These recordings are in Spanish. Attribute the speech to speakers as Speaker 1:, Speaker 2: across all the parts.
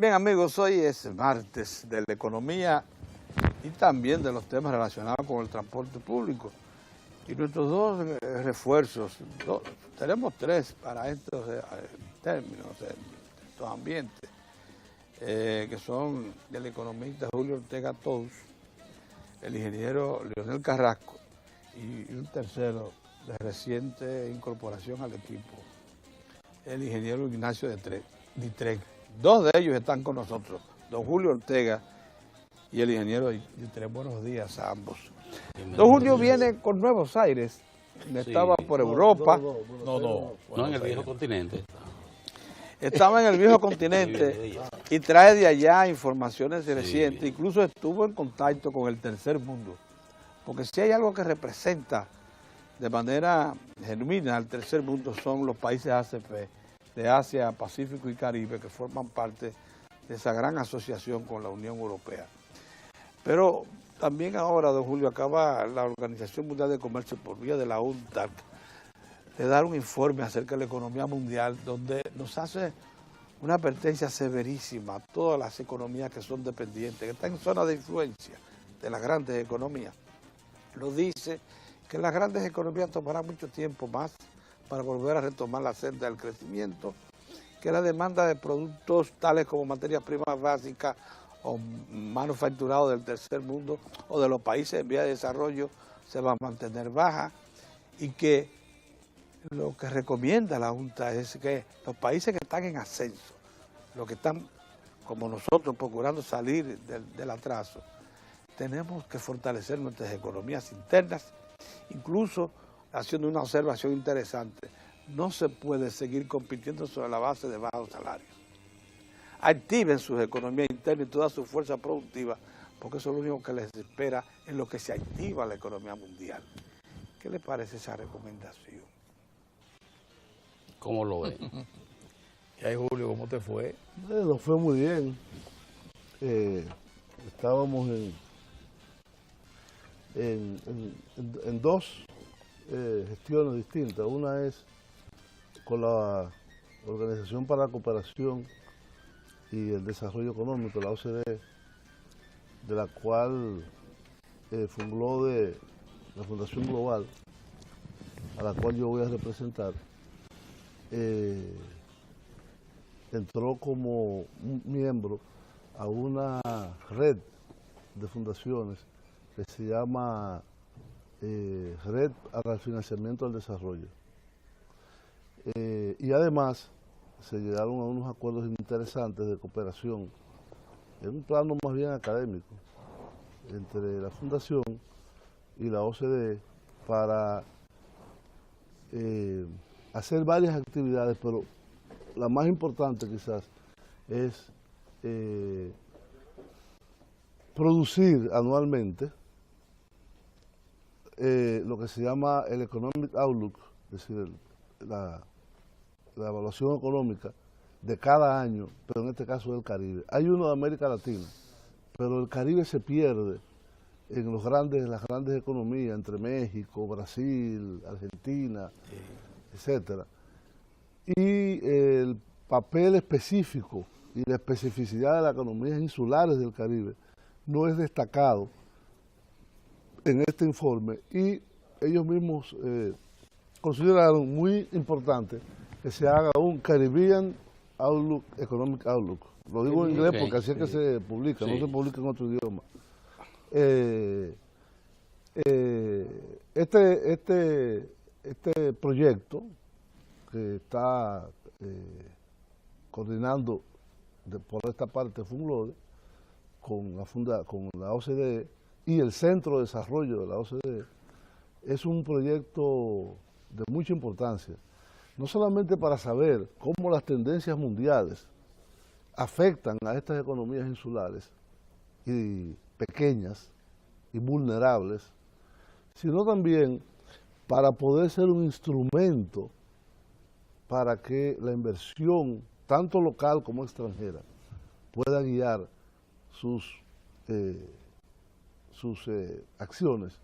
Speaker 1: Bien, amigos, hoy es martes de la economía y también de los temas relacionados con el transporte público. Y nuestros dos refuerzos, tenemos tres para estos términos, estos ambientes, que son del economista Julio Ortega Tous, el ingeniero Leonel Carrasco y un tercero de reciente incorporación al equipo, el ingeniero Ignacio Ditreg. Dos de ellos están con nosotros, don Julio Ortega y el ingeniero Ditreg. Buenos días a ambos. Don Julio viene con nuevos aires, estaba por Europa.
Speaker 2: No, en el viejo continente.
Speaker 1: Estaba en el viejo continente y trae de allá informaciones recientes, incluso estuvo en contacto con el tercer mundo, porque si hay algo que representa de manera genuina al tercer mundo son los países ACP, de Asia, Pacífico y Caribe, que forman parte de esa gran asociación con la Unión Europea. Pero también ahora, don Julio, acaba la Organización Mundial de Comercio por vía de la UNCTAD de dar un informe acerca de la economía mundial, donde nos hace una advertencia severísima a todas las economías que son dependientes, que están en zona de influencia de las grandes economías. Lo dice que las grandes economías tomarán mucho tiempo más para volver a retomar la senda del crecimiento, que la demanda de productos tales como materias primas básicas o manufacturados del tercer mundo o de los países en vía de desarrollo se va a mantener baja, y que lo que recomienda la Junta es que los países que están en ascenso, los que están como nosotros procurando salir del atraso, tenemos que fortalecer nuestras economías internas, incluso haciendo una observación interesante. No se puede seguir compitiendo sobre la base de bajos salarios. Activen sus economías internas y toda su fuerza productiva, porque eso es lo único que les espera en lo que se activa la economía mundial. ¿Qué le parece esa recomendación?
Speaker 2: ¿Cómo lo ven?
Speaker 1: ¿Y ahí, Julio, cómo te fue?
Speaker 3: Nos fue muy bien. Estábamos en dos gestiones distintas. Una es con la Organización para la Cooperación y el Desarrollo Económico, la OCDE, de la cual fundó de la Fundación Global, a la cual yo voy a representar. Entró como un miembro a una red de fundaciones que se llama Red para el Financiamiento del Desarrollo. Y además se llegaron a unos acuerdos interesantes de cooperación en un plano más bien académico entre la Fundación y la OCDE para hacer varias actividades, pero la más importante quizás es producir anualmente lo que se llama el Economic Outlook, es decir, la evaluación económica de cada año, pero en este caso del Caribe. Hay uno de América Latina, pero el Caribe se pierde en las grandes economías, entre México, Brasil, Argentina, etcétera. Y el papel específico y la especificidad de las economías insulares del Caribe no es destacado en este informe, y ellos mismos consideraron muy importante que se haga un Caribbean Outlook, Economic Outlook. Lo digo en inglés porque así es que se publica, no se publica en otro idioma. Este proyecto que está coordinando por esta parte FUNGLODE con la OCDE y el Centro de Desarrollo de la OCDE, es un proyecto de mucha importancia, no solamente para saber cómo las tendencias mundiales afectan a estas economías insulares y pequeñas y vulnerables, sino también para poder ser un instrumento para que la inversión, tanto local como extranjera, pueda guiar sus acciones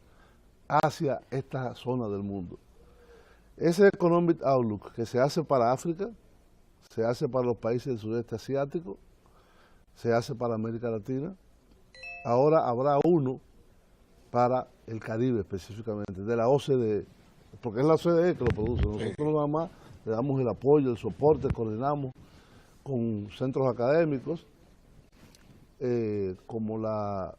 Speaker 3: hacia esta zona del mundo. Ese Economic Outlook que se hace para África, se hace para los países del sudeste asiático, se hace para América Latina. Ahora habrá uno para el Caribe específicamente, de la OCDE, porque es la OCDE que lo produce. Nosotros nada más le damos el apoyo, el soporte, coordinamos con centros académicos como la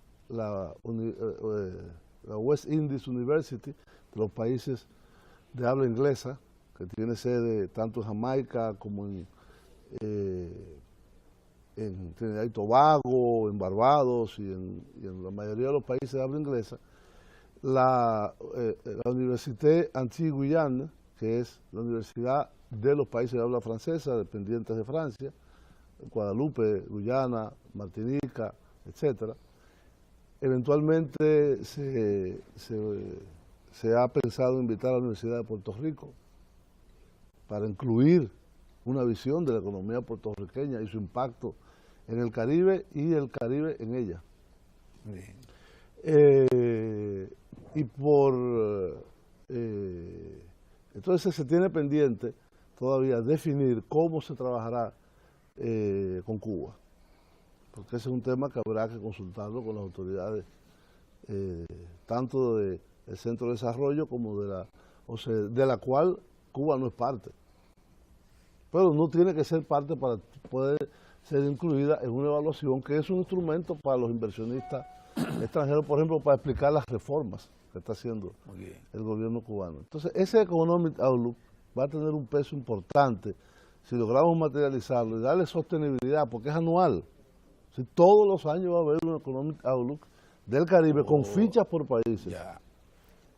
Speaker 3: West Indies University, de los países de habla inglesa, que tiene sede tanto en Jamaica como en Trinidad y Tobago, en Barbados y en la mayoría de los países de habla inglesa. La Université Antilles-Guyane, que es la universidad de los países de habla francesa, dependientes de Francia, Guadalupe, Guyana, Martinica, etcétera. Eventualmente se ha pensado invitar a la Universidad de Puerto Rico para incluir una visión de la economía puertorriqueña y su impacto en el Caribe y el Caribe en ella.
Speaker 1: Bien.
Speaker 3: Entonces se tiene pendiente todavía definir cómo se trabajará con Cuba, porque ese es un tema que habrá que consultarlo con las autoridades tanto del Centro de Desarrollo como de la cual Cuba no es parte, pero no tiene que ser parte para poder ser incluida en una evaluación que es un instrumento para los inversionistas extranjeros, por ejemplo, para explicar las reformas que está haciendo el gobierno cubano. Entonces, ese Economic Outlook va a tener un peso importante si logramos materializarlo y darle sostenibilidad, porque es anual. Si todos los años va a haber un Economic Outlook del Caribe con fichas por países.
Speaker 1: Ya.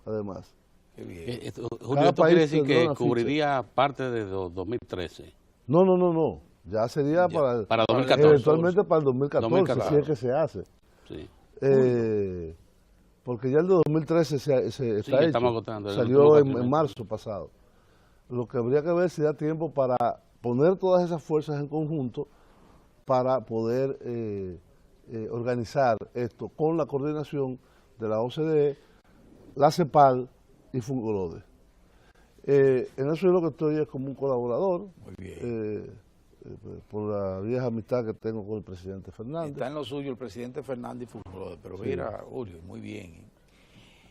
Speaker 3: Además.
Speaker 2: Qué bien. Julio, ¿esto quiere decir que cubriría parte de 2013?
Speaker 3: No. Ya sería
Speaker 2: para 2014.
Speaker 3: Eventualmente para el 2014, si es que se hace.
Speaker 2: Sí.
Speaker 3: Porque ya el de 2013 está hecho,
Speaker 2: agotando,
Speaker 3: salió en marzo pasado. Lo que habría que ver si da tiempo para poner todas esas fuerzas en conjunto para poder organizar esto con la coordinación de la OCDE, la CEPAL y Fungolode. En eso yo lo que estoy es como un colaborador.
Speaker 1: Muy bien.
Speaker 3: Por la vieja amistad que tengo con el presidente Fernández.
Speaker 1: Está en lo suyo el presidente Fernández y Fungolode, pero sí. Mira, Julio, muy bien.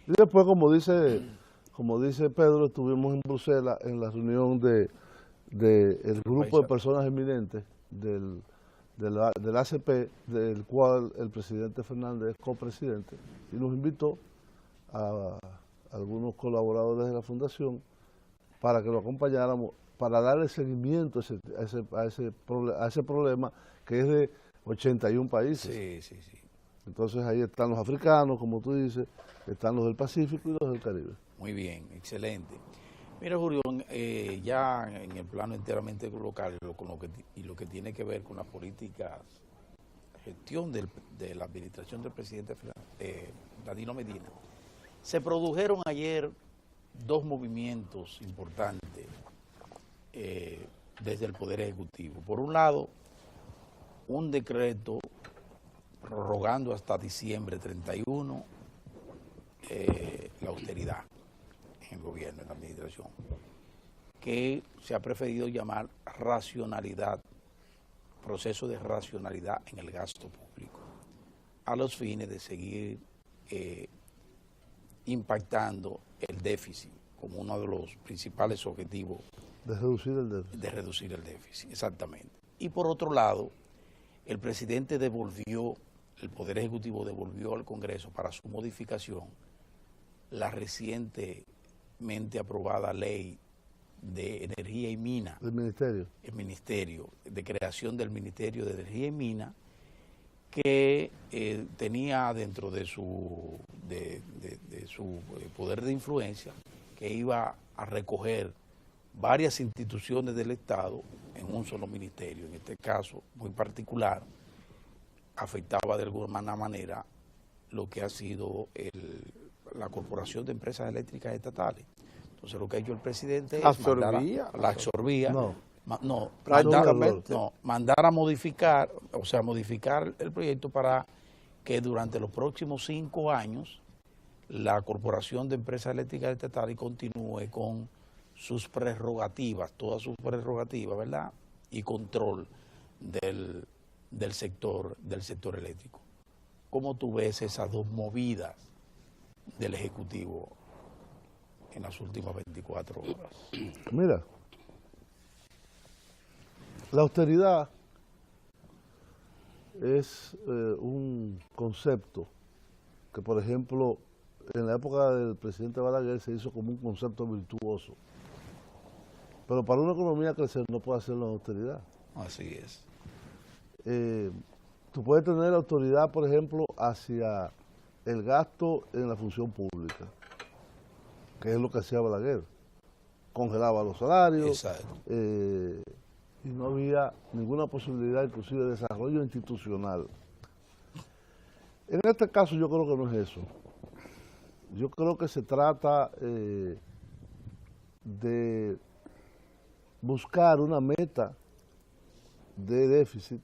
Speaker 3: Y después, como dice Pedro, estuvimos en Bruselas en la reunión del grupo de personas eminentes del ACP, del cual el presidente Fernández es copresidente, y nos invitó a algunos colaboradores de la fundación para que lo acompañáramos, para darle seguimiento a ese problema que es de 81 países.
Speaker 1: Sí.
Speaker 3: Entonces ahí están los africanos, como tú dices, están los del Pacífico y los del Caribe.
Speaker 1: Muy bien, excelente. Mira, Julio, ya en el plano enteramente local y lo que tiene que ver con la política, gestión de la administración del presidente Danilo Medina, se produjeron ayer dos movimientos importantes desde el Poder Ejecutivo. Por un lado, un decreto prorrogando hasta diciembre 31 la austeridad en el gobierno, en la administración, que se ha preferido llamar racionalidad, proceso de racionalidad en el gasto público, a los fines de seguir impactando el déficit como uno de los principales objetivos.
Speaker 3: De reducir el déficit.
Speaker 1: De reducir el déficit, exactamente. Y por otro lado, el presidente el Poder Ejecutivo devolvió al Congreso para su modificación la recientemente aprobada ley de Energía y Mina.
Speaker 3: ¿El Ministerio?
Speaker 1: El Ministerio, de creación del Ministerio de Energía y Mina, que tenía dentro de su poder de influencia, que iba a recoger varias instituciones del Estado en un solo ministerio. En este caso muy particular, afectaba de alguna manera lo que ha sido la Corporación de Empresas Eléctricas Estatales. Entonces lo que ha hecho el presidente es mandar a modificar, modificar el proyecto para que durante los próximos 5 años la Corporación de Empresas Eléctricas Estatales continúe con sus prerrogativas, todas sus prerrogativas, ¿verdad? Y control
Speaker 4: del sector eléctrico. ¿Cómo tú ves esas dos movidas del Ejecutivo en las últimas 24 horas?
Speaker 3: Mira, la austeridad es un concepto que, por ejemplo, en la época del presidente Balaguer se hizo como un concepto virtuoso. Pero para una economía crecer no puede hacerlo en austeridad.
Speaker 4: Así es.
Speaker 3: Tú puedes tener autoridad, por ejemplo, hacia el gasto en la función pública, que es lo que hacía Balaguer. Congelaba los salarios y no había ninguna posibilidad inclusive de desarrollo institucional. En este caso yo creo que no es eso. Yo creo que se trata de buscar una meta de déficit,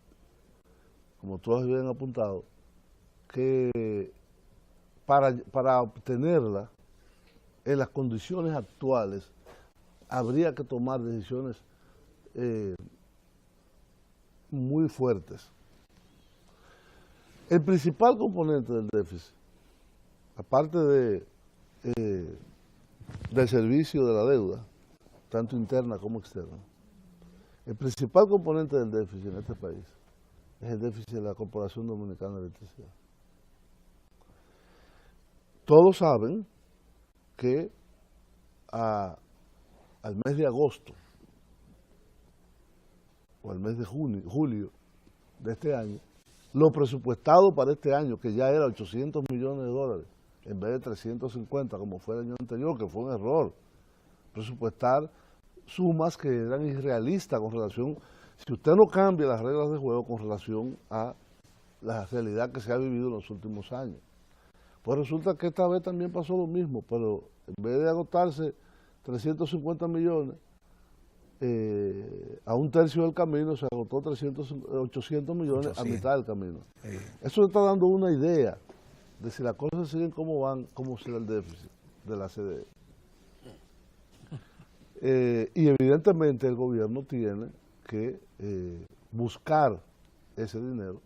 Speaker 3: como todos habían apuntado, que para obtenerla en las condiciones actuales habría que tomar decisiones muy fuertes. El principal componente del déficit, aparte del servicio de la deuda, tanto interna como externa, el principal componente del déficit en este país es el déficit de la Corporación Dominicana de Electricidad. Todos saben que al mes de agosto o al mes de julio de este año, lo presupuestado para este año, que ya era 800 millones de dólares, en vez de 350 como fue el año anterior, que fue un error, presupuestar sumas que eran irrealistas con relación, si usted no cambia las reglas de juego con relación a la realidad que se ha vivido en los últimos años. Pues resulta que esta vez también pasó lo mismo, pero en vez de agotarse 350 millones, a un tercio del camino se agotó 800 millones a mitad del camino. Sí. Eso está dando una idea de si las cosas siguen como van, cómo será el déficit de la CDE. Y evidentemente el gobierno tiene que buscar ese dinero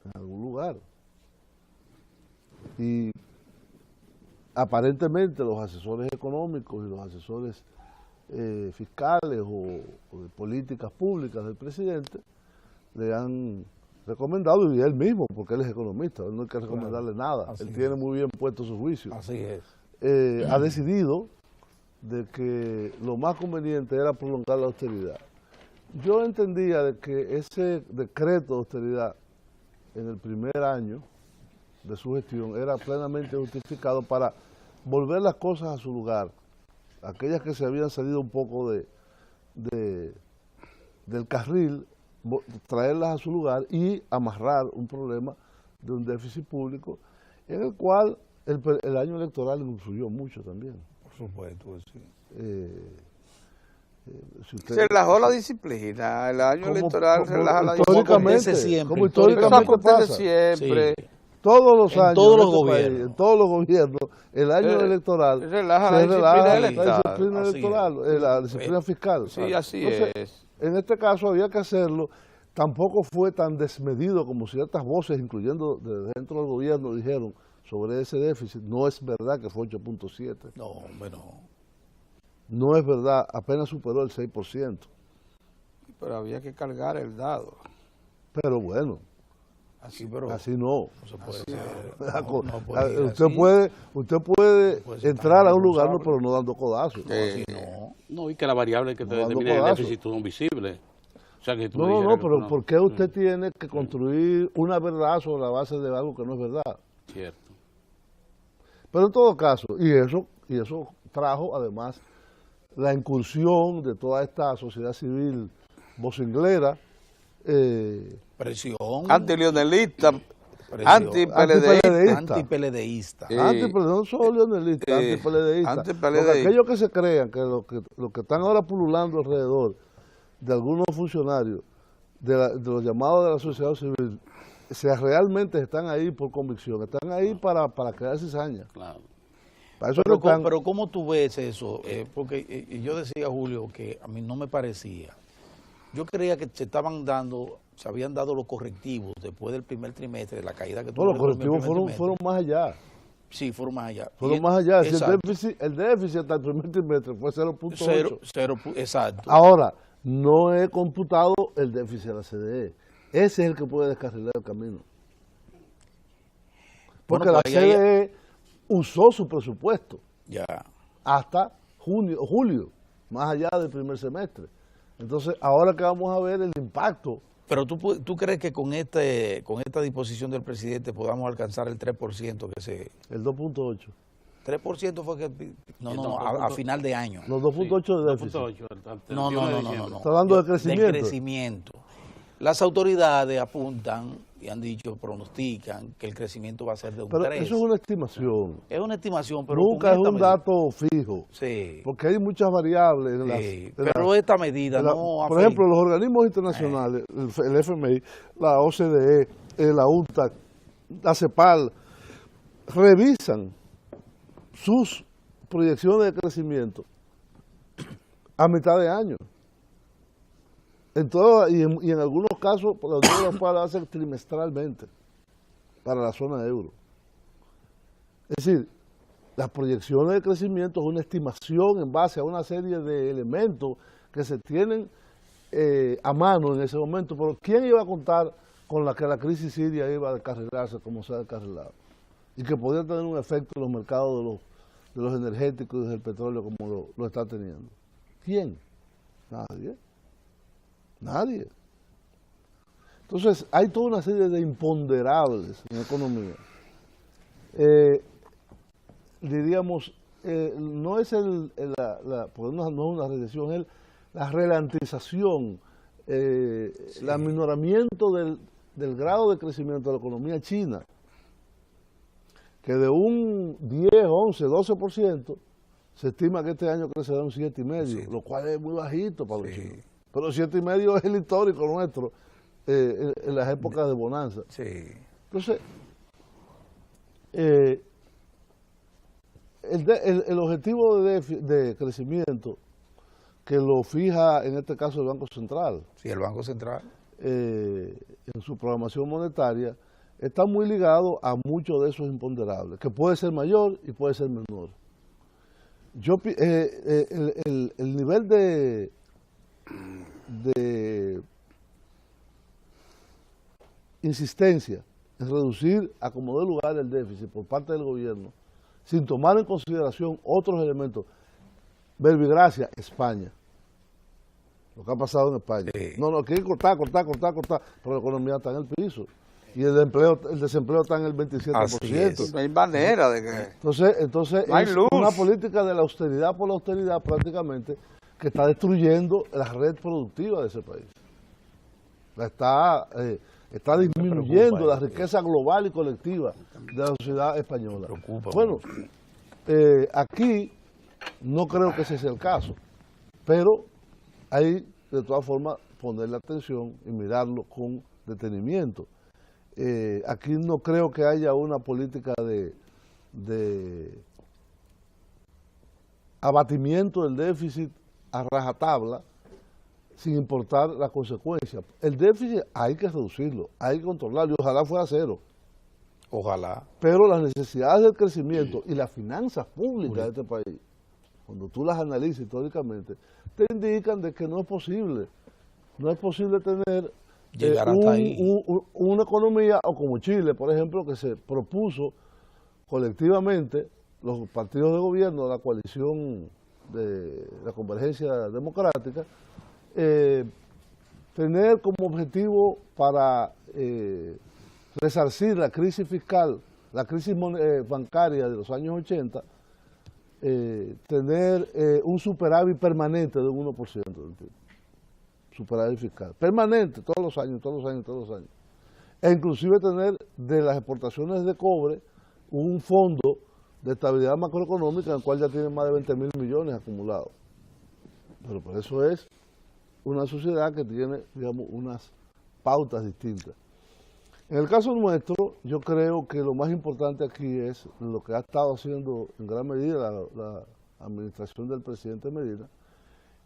Speaker 3: en algún lugar. Y aparentemente los asesores económicos y los asesores fiscales o de políticas públicas del presidente le han recomendado, y él mismo, porque él es economista, él no hay que recomendarle nada, él tiene muy bien puesto su juicio.
Speaker 4: Así es.
Speaker 3: Ha decidido de que lo más conveniente era prolongar la austeridad. Yo entendía de que ese decreto de austeridad en el primer año de su gestión era plenamente justificado para volver las cosas a su lugar, aquellas que se habían salido un poco del carril, traerlas a su lugar y amarrar un problema de un déficit público en el cual el año electoral influyó mucho también.
Speaker 4: Por supuesto, sí.
Speaker 1: Si usted, se relajó la disciplina, el año electoral relaja la
Speaker 3: disciplina. Como históricamente pasa.
Speaker 1: Siempre.
Speaker 3: Sí. Todos los años,
Speaker 4: todos los gobiernos.
Speaker 3: En todos los gobiernos, el año electoral
Speaker 1: se relaja la disciplina
Speaker 3: electoral, la disciplina fiscal.
Speaker 1: Sí, así es.
Speaker 3: En este caso había que hacerlo. Tampoco fue tan desmedido como ciertas voces, incluyendo de dentro del gobierno, dijeron sobre ese déficit. No es verdad que fue 8.7.
Speaker 4: No, hombre, no.
Speaker 3: No es verdad, apenas superó el 6%.
Speaker 1: Pero había que cargar el dado.
Speaker 3: Pero bueno.
Speaker 1: Así, pero
Speaker 3: así no.
Speaker 4: No se puede ser.
Speaker 3: Usted puede entrar a un lugar, no, pero no dando codazos.
Speaker 2: No, y que la variable que te determina el déficit son visibles. O sea, que tú
Speaker 3: pero ¿por qué usted tiene que construir una verdad sobre la base de algo que no es verdad?
Speaker 2: Cierto.
Speaker 3: Pero en todo caso, y eso trajo además la incursión de toda esta sociedad civil vocinglera,
Speaker 4: presión,
Speaker 1: anti-leonelista, anti-peledeísta,
Speaker 4: anti-peledeísta,
Speaker 3: no solo leonelista, anti-peledeísta, porque aquellos que se crean que lo que están ahora pululando alrededor de algunos funcionarios de los llamados de la sociedad civil, realmente están ahí por convicción, están ahí para crear cizaña.
Speaker 2: Claro.
Speaker 4: Pero ¿cómo tú ves eso? Porque yo decía, Julio, que a mí no me parecía. Yo creía que se estaban dando se habían dado los correctivos después del primer trimestre, de la caída que tuvo.
Speaker 3: No, los correctivos fueron más allá.
Speaker 4: Sí, fueron más allá.
Speaker 3: Fueron más allá. Si el déficit hasta el primer trimestre fue 0.8.
Speaker 4: Exacto.
Speaker 3: Ahora, no he computado el déficit de la CDE. Ese es el que puede descarrilar el camino. Porque la CDE usó su presupuesto hasta julio, más allá del primer semestre. Entonces, ahora que vamos a ver el impacto.
Speaker 4: Pero ¿tú crees que con esta disposición del presidente podamos alcanzar el 3% que se...
Speaker 3: El 2.8.
Speaker 4: 3% fue que... No, a final de año.
Speaker 3: Los 2.8 de déficit.
Speaker 2: 2.8.
Speaker 4: No.
Speaker 3: Está hablando de crecimiento.
Speaker 4: De crecimiento. Las autoridades apuntan y han dicho, pronostican que el crecimiento va a ser de un 3%.
Speaker 3: Pero eso es una estimación.
Speaker 4: Es una estimación, pero
Speaker 3: nunca es un dato fijo.
Speaker 4: Sí.
Speaker 3: Porque hay muchas variables.
Speaker 4: Pero esta medida no...
Speaker 3: Por ejemplo, los organismos internacionales, el FMI, la OCDE, la UNCTAD, la CEPAL, revisan sus proyecciones de crecimiento a mitad de año. Y en algunos casos, la Unión Europea lo hace trimestralmente para la zona euro. Es decir, las proyecciones de crecimiento es una estimación en base a una serie de elementos que se tienen a mano en ese momento. Pero ¿quién iba a contar con la que la crisis siria iba a descarrilarse como se ha descarrilado? Y que podía tener un efecto en los mercados de los energéticos y del petróleo como lo está teniendo. ¿Quién? Nadie. Entonces, hay toda una serie de imponderables en economía. Diríamos, no es porque no es una recesión, es la ralentización, el aminoramiento del grado de crecimiento de la economía china, que de un 10, 11, 12%, se estima que este año crecerá un 7,5%, lo cual es muy bajito para los chinos. Pero 7,5 es el histórico nuestro en las épocas de bonanza.
Speaker 4: Sí.
Speaker 3: Entonces, el objetivo de crecimiento que lo fija en este caso el Banco Central.
Speaker 4: Sí, el Banco Central.
Speaker 3: En su programación monetaria está muy ligado a muchos de esos imponderables, que puede ser mayor y puede ser menor. El nivel de insistencia en reducir a como dé lugar el déficit por parte del gobierno, sin tomar en consideración otros elementos. Verbigracia, España. Lo que ha pasado en España.
Speaker 4: Sí.
Speaker 3: No, quieren cortar, pero la economía está en el piso. Y el desempleo está en el 27%.
Speaker 1: No hay manera de que...
Speaker 3: Entonces
Speaker 1: no hay
Speaker 3: es
Speaker 1: luz.
Speaker 3: una política de la austeridad por la austeridad prácticamente que está destruyendo la red productiva de ese país. Está disminuyendo la riqueza global y colectiva de la sociedad española. Bueno, aquí no creo que ese sea el caso, pero hay de todas formas ponerle atención y mirarlo con detenimiento. Aquí no creo que haya una política de abatimiento del déficit a rajatabla sin importar las consecuencias. El déficit hay que reducirlo, hay que controlarlo y ojalá fuera cero.
Speaker 4: Ojalá.
Speaker 3: Pero las necesidades del crecimiento y las finanzas públicas de este país, cuando tú las analizas históricamente, te indican de que no es posible. No es posible tener una economía, o como Chile, por ejemplo, que se propuso colectivamente los partidos de gobierno, la coalición de la Convergencia Democrática, tener como objetivo para resarcir la crisis fiscal, la crisis bancaria de los años 80, tener un superávit permanente de un 1% del PIB. Superávit fiscal, permanente, todos los años. E inclusive tener de las exportaciones de cobre un fondo de estabilidad macroeconómica en el cual ya tiene más de 20,000 millones acumulados. Pero por eso es una sociedad que tiene, digamos, unas pautas distintas. En el caso nuestro, yo creo que lo más importante aquí es lo que ha estado haciendo en gran medida la administración del presidente Medina,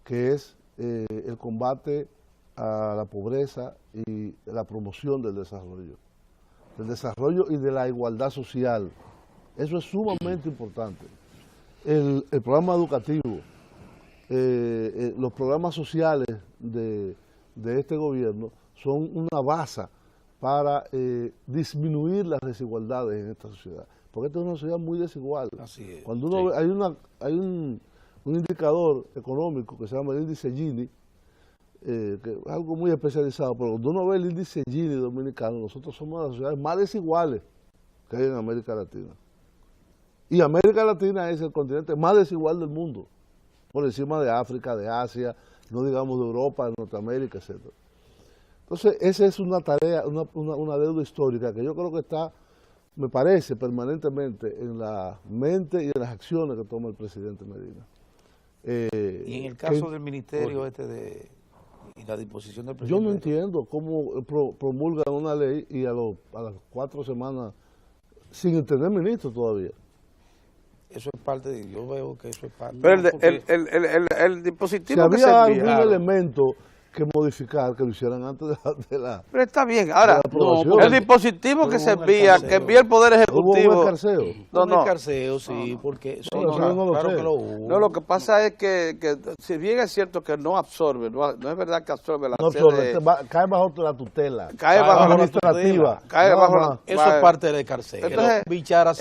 Speaker 3: que es el combate a la pobreza y la promoción del desarrollo y de la igualdad social. Eso es sumamente importante. El programa educativo, los programas sociales de este gobierno son una base para disminuir las desigualdades en esta sociedad, porque esta es una sociedad muy desigual.
Speaker 4: Así es.
Speaker 3: Cuando uno ve, hay un indicador económico que se llama el índice Gini, que es algo muy especializado, pero cuando uno ve el índice Gini dominicano, nosotros somos las sociedades más desiguales que hay en América Latina. Y América Latina es el continente más desigual del mundo, por encima de África, de Asia, no digamos de Europa, de Norteamérica, etc. Entonces, esa es una tarea, una deuda histórica que yo creo que está, me parece, permanentemente en la mente y en las acciones que toma el presidente Medina.
Speaker 4: Y en el caso del ministerio y la disposición del presidente.
Speaker 3: Yo no entiendo cómo promulgan una ley y a las 4 semanas sin tener ministro todavía.
Speaker 4: Eso es parte yo veo que eso es parte.
Speaker 1: Pero el dispositivo
Speaker 3: si
Speaker 1: que
Speaker 3: había
Speaker 1: se envía,
Speaker 3: algún elemento que modificar, que lo hicieran antes de la
Speaker 1: pero está bien, ahora,
Speaker 3: aprobación.
Speaker 1: el dispositivo que se envía, que envía el Poder
Speaker 3: ¿Hubo un
Speaker 1: Ejecutivo.
Speaker 3: escarceo?
Speaker 4: Un escarceo, sí, porque claro que lo hubo.
Speaker 1: No, lo que pasa es que si bien es cierto que no absorbe, no es verdad que absorbe la
Speaker 3: No absorbe, cae bajo la tutela.
Speaker 1: cae bajo la
Speaker 3: administrativa.
Speaker 1: cae bajo la,
Speaker 4: Eso es parte del escarceo.
Speaker 1: Entonces,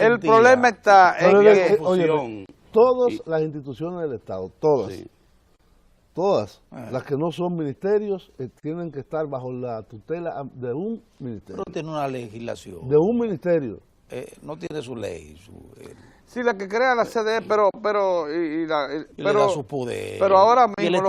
Speaker 1: el problema está en que
Speaker 3: Oye, todas las instituciones del Estado, todas las que no son ministerios tienen que estar bajo la tutela de un ministerio.
Speaker 4: Pero tiene una legislación.
Speaker 3: De un ministerio.
Speaker 4: No tiene su ley.
Speaker 1: sí, la que crea la CDE, pero
Speaker 4: le da su poder.
Speaker 1: Pero ahora
Speaker 4: Y
Speaker 1: mismo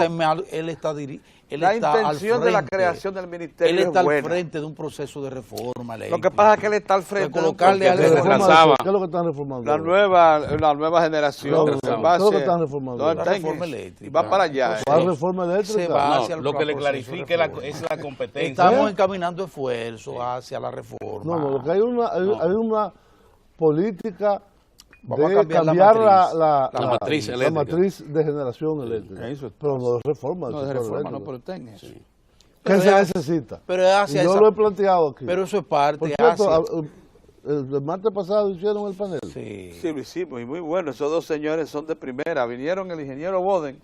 Speaker 4: la
Speaker 1: intención de la creación del ministerio
Speaker 4: él está
Speaker 1: es buena.
Speaker 4: al frente de un proceso de reforma.
Speaker 1: Lo que pasa es que él está al frente de un
Speaker 4: colocarle
Speaker 1: proceso
Speaker 4: al
Speaker 1: de
Speaker 4: reforma.
Speaker 3: ¿Qué es lo que están reformando?
Speaker 1: la nueva generación.
Speaker 3: ¿Qué es lo que están reformando?
Speaker 4: La reforma eléctrica.
Speaker 1: Y va para allá.
Speaker 3: ¿La reforma
Speaker 4: Se
Speaker 3: eléctrica?
Speaker 4: va
Speaker 2: No,
Speaker 4: hacia el
Speaker 2: lo que le
Speaker 4: proceso
Speaker 2: clarifique
Speaker 4: de reforma.
Speaker 2: es la competencia.
Speaker 4: Estamos encaminando esfuerzos hacia la reforma.
Speaker 3: No, lo que hay una política
Speaker 4: Vamos
Speaker 3: de
Speaker 4: a cambiar
Speaker 3: la
Speaker 2: matriz eléctrica.
Speaker 3: matriz de generación eléctrica.
Speaker 1: Eso es
Speaker 3: Pero no de reforma.
Speaker 1: No, de reforma no, pero está en eso.
Speaker 3: ¿Qué se necesita?
Speaker 4: Pero es hacia
Speaker 3: Y yo
Speaker 4: esa-
Speaker 3: lo he planteado aquí.
Speaker 4: Pero eso es parte.
Speaker 3: Por cierto,
Speaker 4: hacia-
Speaker 3: el martes pasado hicieron el panel.
Speaker 4: Sí.
Speaker 1: Sí, lo hicimos y muy bueno. Esos dos señores son de primera. Vinieron el ingeniero Boden.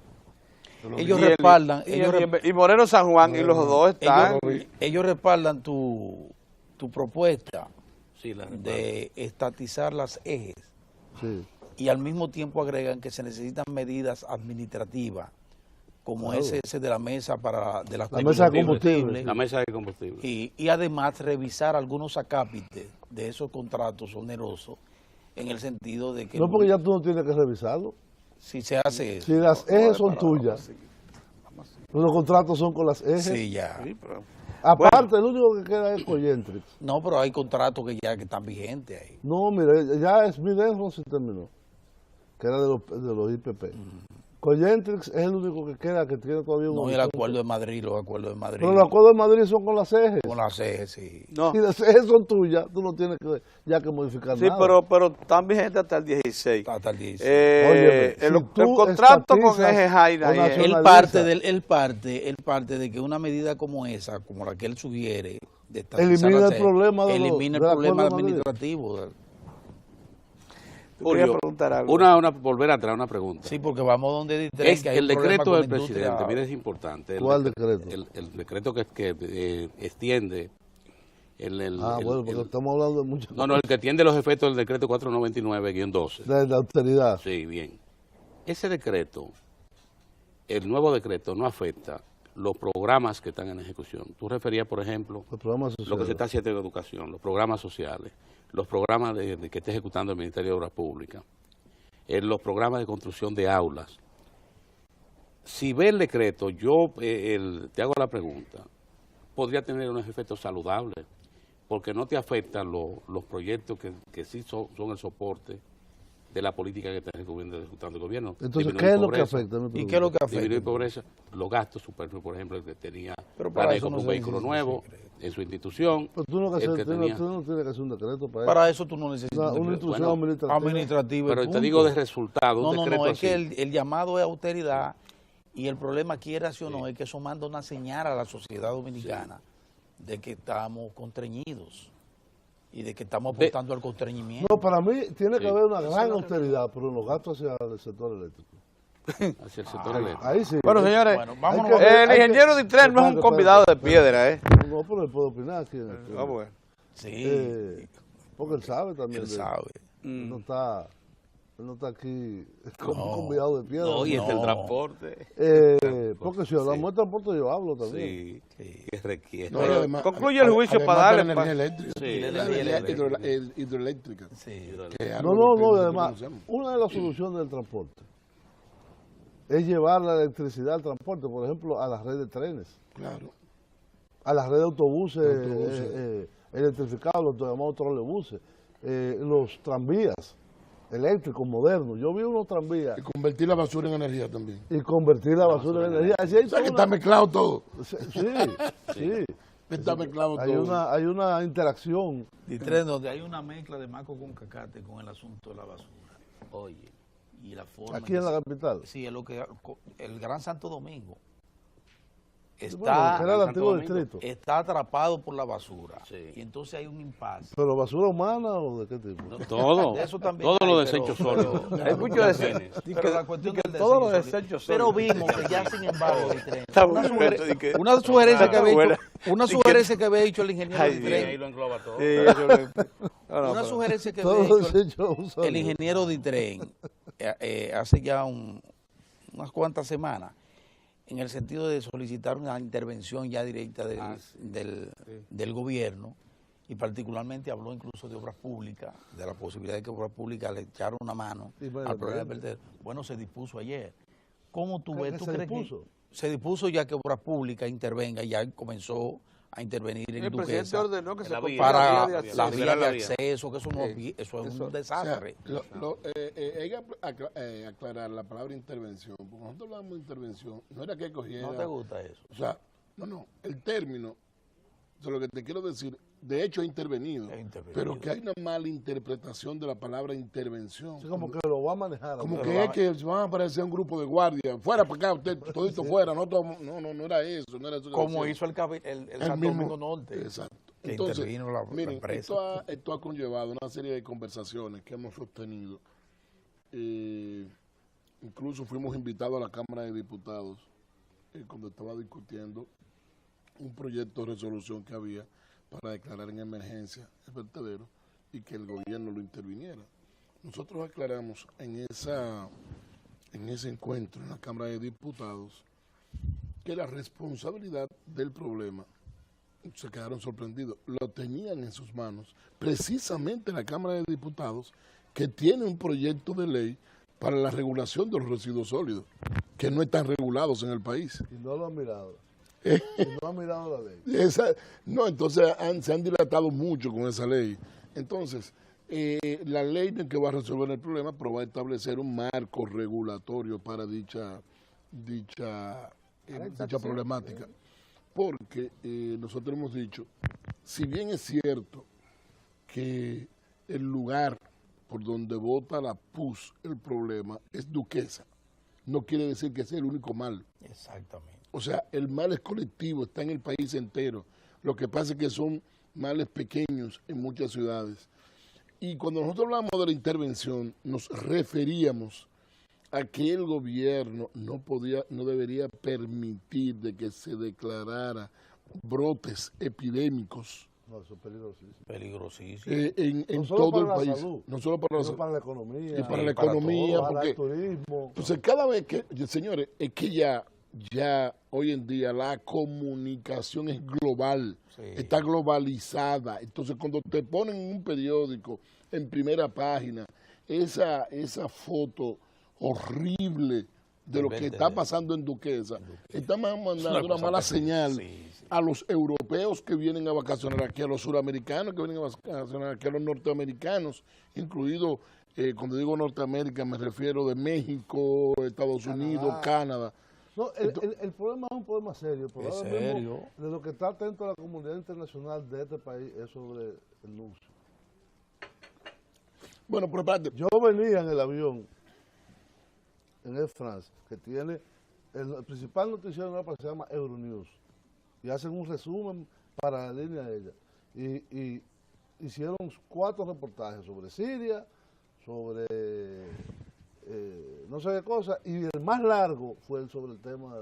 Speaker 4: Ellos
Speaker 1: y el-
Speaker 4: respaldan.
Speaker 1: y Moreno San Juan, y los dos están.
Speaker 4: Ellos respaldan tu propuesta
Speaker 2: Sí, la
Speaker 4: de estatizar las ejes
Speaker 3: Sí.
Speaker 4: y al mismo tiempo agregan que se necesitan medidas administrativas como ese de la mesa de las
Speaker 3: La mesa de
Speaker 4: combustibles
Speaker 2: La mesa de combustible.
Speaker 4: y además revisar algunos acápites de esos contratos onerosos en el sentido de que
Speaker 3: No, porque ya tú no tienes que revisarlo.
Speaker 4: si se hace eso,
Speaker 3: Si las ejes son tuyas, los contratos son con las ejes.
Speaker 4: sí, ya.
Speaker 1: Sí, pero-
Speaker 3: Aparte, el único que queda es Coyentrix.
Speaker 4: No, pero hay contratos que están vigentes ahí.
Speaker 3: No, mire, ya Smith Enron se terminó, que era de los IPP. Coyentrix es el único que queda que tiene todavía un...
Speaker 4: No, y el acuerdo de Madrid, los acuerdos de Madrid.
Speaker 3: Pero los acuerdos de Madrid son con las ejes.
Speaker 4: Con las ejes, sí.
Speaker 1: No.
Speaker 3: Si las ejes son tuyas, tú no tienes ya que modificar
Speaker 1: Sí,
Speaker 3: nada.
Speaker 1: pero están vigentes hasta el 16.
Speaker 4: Hasta el 16.
Speaker 3: Óyeme,
Speaker 1: El
Speaker 3: si tú
Speaker 1: contrato con
Speaker 3: estatizas
Speaker 1: Eje Jaina.
Speaker 3: o
Speaker 1: y
Speaker 3: nacionalizas-
Speaker 4: Él parte de que una medida como esa, como la que él sugiere, de estatizar
Speaker 3: Elimina
Speaker 4: las
Speaker 3: el
Speaker 4: ejes,
Speaker 3: problema
Speaker 4: elimina el
Speaker 3: del
Speaker 4: problema
Speaker 3: acuerdo de Madrid.
Speaker 4: administrativo.
Speaker 1: Quería
Speaker 2: Julio,
Speaker 1: preguntar algo.
Speaker 2: volver a traer una pregunta.
Speaker 4: Sí, porque vamos donde dice
Speaker 2: Es
Speaker 4: que hay
Speaker 2: el
Speaker 4: un problema
Speaker 2: decreto
Speaker 4: con
Speaker 2: del
Speaker 4: la industria.
Speaker 2: presidente, mire, es importante.
Speaker 3: ¿Cuál decreto?
Speaker 2: El decreto que extiende
Speaker 3: Bueno, porque estamos hablando de muchas
Speaker 2: No, el que extiende los efectos del decreto 499-12.
Speaker 3: de la austeridad.
Speaker 2: Sí, bien. Ese decreto, el nuevo decreto, no afecta los programas que están en ejecución. Tú referías, por ejemplo,
Speaker 3: Los programas
Speaker 2: lo que
Speaker 3: sociales.
Speaker 2: se está haciendo en educación, los programas sociales, los programas que está ejecutando el Ministerio de Obras Públicas, los programas de construcción de aulas. Si ve el decreto, yo te hago la pregunta, podría tener unos efectos saludables, porque no te afectan los proyectos que sí son el soporte de la política que está ejecutando el gobierno.
Speaker 3: Entonces,
Speaker 2: Disminuir
Speaker 3: ¿qué es lo que
Speaker 2: pobreza,
Speaker 3: afecta? Me
Speaker 4: ¿Y qué es lo que
Speaker 2: disminuir
Speaker 4: afecta?
Speaker 2: pobreza, los gastos superfluos, por ejemplo, el que tenía
Speaker 4: Pero para
Speaker 2: planes
Speaker 4: eso
Speaker 2: de
Speaker 4: no
Speaker 2: comprar un
Speaker 4: se
Speaker 2: vehículo
Speaker 4: necesita
Speaker 2: nuevo
Speaker 4: decreto.
Speaker 2: en su institución.
Speaker 3: Pero tú no,
Speaker 2: el que tenía-
Speaker 3: tú no tienes que hacer un decreto para eso.
Speaker 4: Para eso tú no necesitas
Speaker 3: Una
Speaker 4: decreto.
Speaker 3: instrucción administrativa.
Speaker 4: administrativa.
Speaker 2: Pero
Speaker 4: y
Speaker 2: te
Speaker 4: punto.
Speaker 2: digo de resultado, un
Speaker 4: No,
Speaker 2: decreto
Speaker 4: es
Speaker 2: así.
Speaker 4: que el llamado es austeridad Y el problema, quiera o no, es que eso manda una señal a la sociedad dominicana de que estamos constreñidos y de que estamos aportando al constreñimiento.
Speaker 3: No, para mí tiene que haber una gran austeridad, pero en los gastos hacia el sector eléctrico.
Speaker 2: Hacia el sector eléctrico.
Speaker 3: Ahí sí.
Speaker 1: Bueno, señores,
Speaker 4: Bueno, vámonos.
Speaker 1: el ingeniero Ditren no es un convidado de piedra, ¿eh?
Speaker 3: No, pero él puede opinar aquí.
Speaker 1: Vamos a ver.
Speaker 4: Sí,
Speaker 3: Porque él sabe también.
Speaker 4: él sabe.
Speaker 3: Él no está aquí como convidado de piedra.
Speaker 2: No, y es el
Speaker 4: No.
Speaker 2: transporte.
Speaker 3: Porque si hablamos de transporte yo hablo también.
Speaker 2: Sí, que requiere.
Speaker 5: No, y además-
Speaker 1: concluye el juicio
Speaker 5: además
Speaker 1: para
Speaker 5: de
Speaker 1: darle
Speaker 5: la energía eléctrica.
Speaker 2: Sí,
Speaker 5: La
Speaker 2: la
Speaker 5: energía
Speaker 2: energía
Speaker 5: hidroeléctrica.
Speaker 4: Sí.
Speaker 5: que es
Speaker 3: No,
Speaker 5: algo
Speaker 3: no,
Speaker 5: que
Speaker 3: no,
Speaker 5: nosotros
Speaker 3: además,
Speaker 5: conocemos.
Speaker 3: una de las soluciones del transporte es llevar la electricidad al transporte, por ejemplo, a la red de trenes,
Speaker 5: Claro.
Speaker 3: a la red de autobuses,
Speaker 5: Autobuses.
Speaker 3: electrificados, los llamados trolebuses, los tranvías eléctricos modernos. Yo vi unos tranvías
Speaker 5: Y convertir la basura en energía también.
Speaker 3: y convertir la basura en energía. Así hay
Speaker 5: O sea, que
Speaker 3: toda
Speaker 5: está mezclado todo.
Speaker 3: sí.
Speaker 5: Está mezclado
Speaker 3: Hay
Speaker 5: todo.
Speaker 3: hay una interacción.
Speaker 4: Ditren, donde hay una mezcla de maco con cacate con el asunto de la basura.
Speaker 2: Oye,
Speaker 4: Y la forma
Speaker 3: Aquí en la capital.
Speaker 4: Sí, es lo que el Gran Santo Domingo
Speaker 3: Bueno,
Speaker 4: está,
Speaker 3: que era el
Speaker 2: Santo
Speaker 3: antiguo
Speaker 2: Domingo.
Speaker 3: distrito.
Speaker 4: está atrapado por la basura.
Speaker 2: Sí.
Speaker 4: Y entonces hay un impasse.
Speaker 3: ¿Pero basura humana o de qué tipo?
Speaker 2: todo.
Speaker 4: De eso también
Speaker 2: Todos
Speaker 4: hay,
Speaker 2: los
Speaker 4: pero-
Speaker 2: desechos sólidos.
Speaker 1: Hay muchos desechos.
Speaker 4: Pero la cuestión del
Speaker 1: todos los
Speaker 4: desecho,
Speaker 1: desechos
Speaker 4: pero
Speaker 1: son-
Speaker 4: vimos que ya sin embargo Ditren,
Speaker 1: Está
Speaker 4: una,
Speaker 1: bueno
Speaker 4: suger-
Speaker 1: esto, di que-
Speaker 4: una sugerencia que había
Speaker 1: buena.
Speaker 4: hecho, una sugerencia que había hecho el ingeniero
Speaker 1: Ay,
Speaker 4: Ditren,
Speaker 2: Ahí lo engloba todo.
Speaker 1: Sí, eso no, no,
Speaker 4: una
Speaker 1: pero-
Speaker 4: sugerencia que había
Speaker 3: Todo
Speaker 4: hecho
Speaker 3: desecho
Speaker 4: el
Speaker 3: sólido.
Speaker 4: ingeniero Ditren hace ya unas cuantas semanas, en el sentido de solicitar una intervención ya directa del gobierno, y particularmente habló incluso de obras públicas, de la posibilidad de que obras públicas le echaran una mano
Speaker 3: Y bueno,
Speaker 4: al problema del
Speaker 3: pero-
Speaker 4: vertedero. Bueno, se dispuso ayer. ¿Cómo tú ves?
Speaker 3: ¿Que
Speaker 4: ¿Tú
Speaker 3: se
Speaker 4: crees
Speaker 3: dispuso?
Speaker 4: que se dispuso ya que obras públicas intervenga y ya comenzó a intervenir en
Speaker 1: El presidente
Speaker 4: Duquesa
Speaker 1: ordenó que se
Speaker 2: La vía.
Speaker 1: comprara
Speaker 4: para
Speaker 1: vía de
Speaker 4: la
Speaker 1: acceso.
Speaker 4: vía
Speaker 2: la
Speaker 4: de
Speaker 2: vía.
Speaker 4: acceso, que eso, no,
Speaker 1: Sí.
Speaker 4: eso es
Speaker 1: Eso-
Speaker 4: un
Speaker 5: O sea,
Speaker 4: desastre?
Speaker 5: hay que aclarar la palabra intervención, porque nosotros hablamos de intervención, no era que cogiera...
Speaker 4: ¿No te gusta eso?
Speaker 5: O sea, no, el término, o sea, lo que te quiero decir, de hecho ha intervenido,
Speaker 4: Ha intervenido.
Speaker 5: pero que hay una mala interpretación de la palabra intervención.
Speaker 3: Sí, como que lo va a manejar.
Speaker 5: Como
Speaker 3: Pero
Speaker 5: que
Speaker 3: va-
Speaker 5: es que se van a aparecer un grupo de guardias, fuera para acá, usted, todito fuera, no era eso, no era eso. que
Speaker 4: Como
Speaker 5: decía.
Speaker 4: hizo el
Speaker 5: El
Speaker 4: Santo
Speaker 5: mismo-
Speaker 4: Domingo Norte.
Speaker 5: Exacto.
Speaker 4: que
Speaker 5: Entonces,
Speaker 4: intervino la
Speaker 5: miren,
Speaker 4: empresa.
Speaker 5: esto ha conllevado una serie de conversaciones que hemos sostenido. Incluso fuimos invitados a la Cámara de Diputados cuando estaba discutiendo un proyecto de resolución que había para declarar en emergencia el vertedero y que el gobierno lo interviniera. Nosotros aclaramos en ese encuentro en la Cámara de Diputados que la responsabilidad del problema, se quedaron sorprendidos, lo tenían en sus manos precisamente la Cámara de Diputados, que tiene un proyecto de ley para la regulación de los residuos sólidos, que no están regulados en el país.
Speaker 3: Y no lo han mirado. Y no han mirado la ley.
Speaker 5: Entonces se han dilatado mucho con esa ley. Entonces, la ley no es que va a resolver el problema, pero va a establecer un marco regulatorio para dicha problemática. Porque nosotros hemos dicho, si bien es cierto que el lugar por donde vota la PUS el problema es Duquesa, no quiere decir que sea el único mal.
Speaker 4: Exactamente.
Speaker 5: O sea, el mal es colectivo, está en el país entero. Lo que pasa es que son males pequeños en muchas ciudades. Y cuando nosotros hablamos de la intervención, nos referíamos a que el gobierno no debería permitir de que se declarara brotes epidémicos
Speaker 3: No, eso es peligrosísimo.
Speaker 4: Peligrosísimo.
Speaker 5: en
Speaker 3: No solo
Speaker 5: todo el
Speaker 3: para la
Speaker 5: país.
Speaker 3: salud,
Speaker 5: No solo para la
Speaker 3: Sino
Speaker 5: salud.
Speaker 3: para la economía.
Speaker 5: Y para la
Speaker 4: para
Speaker 5: economía,
Speaker 3: para
Speaker 5: porque
Speaker 3: el turismo.
Speaker 5: entonces cada vez que, señores, es que ya hoy en día la comunicación es global,
Speaker 4: Sí.
Speaker 5: está globalizada. Entonces cuando te ponen en un periódico en primera página esa foto horrible de lo que está pasando en Duquesa, estamos mandando una mala señal a los europeos que vienen a vacacionar aquí, a los suramericanos que vienen a vacacionar aquí, a los norteamericanos, incluido, cuando digo Norteamérica me refiero de México, Estados Unidos, Canadá.
Speaker 3: No, el problema es un problema serio. El problema
Speaker 4: ¿Es
Speaker 3: mismo
Speaker 4: serio?
Speaker 3: de lo que está atento a la comunidad internacional de este país es sobre el uso.
Speaker 5: Bueno, por parte,
Speaker 3: Yo venía en el avión en Air France, que tiene el principal noticiero en Europa se llama Euronews y hacen un resumen para la línea de ella. Y hicieron 4 reportajes sobre Siria, sobre no sé qué cosa, y el más largo fue sobre el tema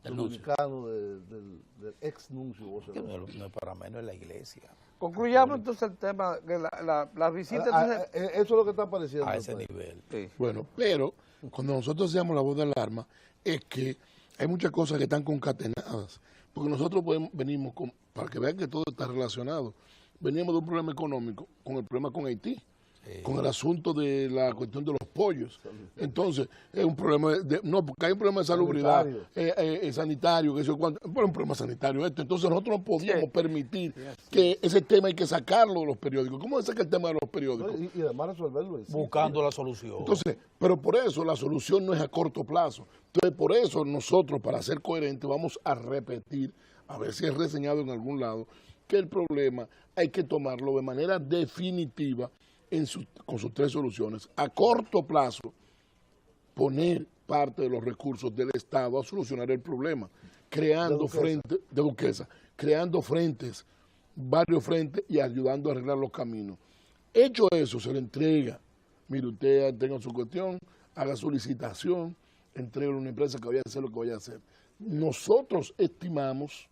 Speaker 3: dominicano del ex nuncio.
Speaker 4: No es para menos en la iglesia.
Speaker 1: Concluyamos entonces el tema, que la visita...
Speaker 3: Eso es lo que está apareciendo.
Speaker 4: A ese nivel.
Speaker 1: Sí.
Speaker 5: Bueno, pero cuando nosotros hacemos la voz de alarma es que hay muchas cosas que están concatenadas, porque nosotros venimos, para que vean que todo está relacionado, veníamos de un problema económico con el problema con Haití, con el asunto de la cuestión de los pollos. Entonces, es un problema no, porque hay un problema de salubridad, sanitario, que eso, pero un problema sanitario esto. Entonces, nosotros no podíamos permitir que ese tema hay que sacarlo de los periódicos. ¿Cómo se saca el tema de los periódicos?
Speaker 3: Y además resolverlo.
Speaker 4: Buscando la solución.
Speaker 5: Entonces, pero por eso la solución no es a corto plazo. Entonces, por eso nosotros, para ser coherentes, vamos a repetir, a ver si es reseñado en algún lado, que el problema hay que tomarlo de manera definitiva con sus 3 soluciones. A corto plazo, poner parte de los recursos del Estado a solucionar el problema, creando frentes de Duquesa, creando frentes, varios frentes y ayudando a arreglar los caminos. Hecho eso, se le entrega. Mire, usted tenga su cuestión, haga su licitación, entregue a una empresa que vaya a hacer lo que vaya a hacer. Nosotros estimamos,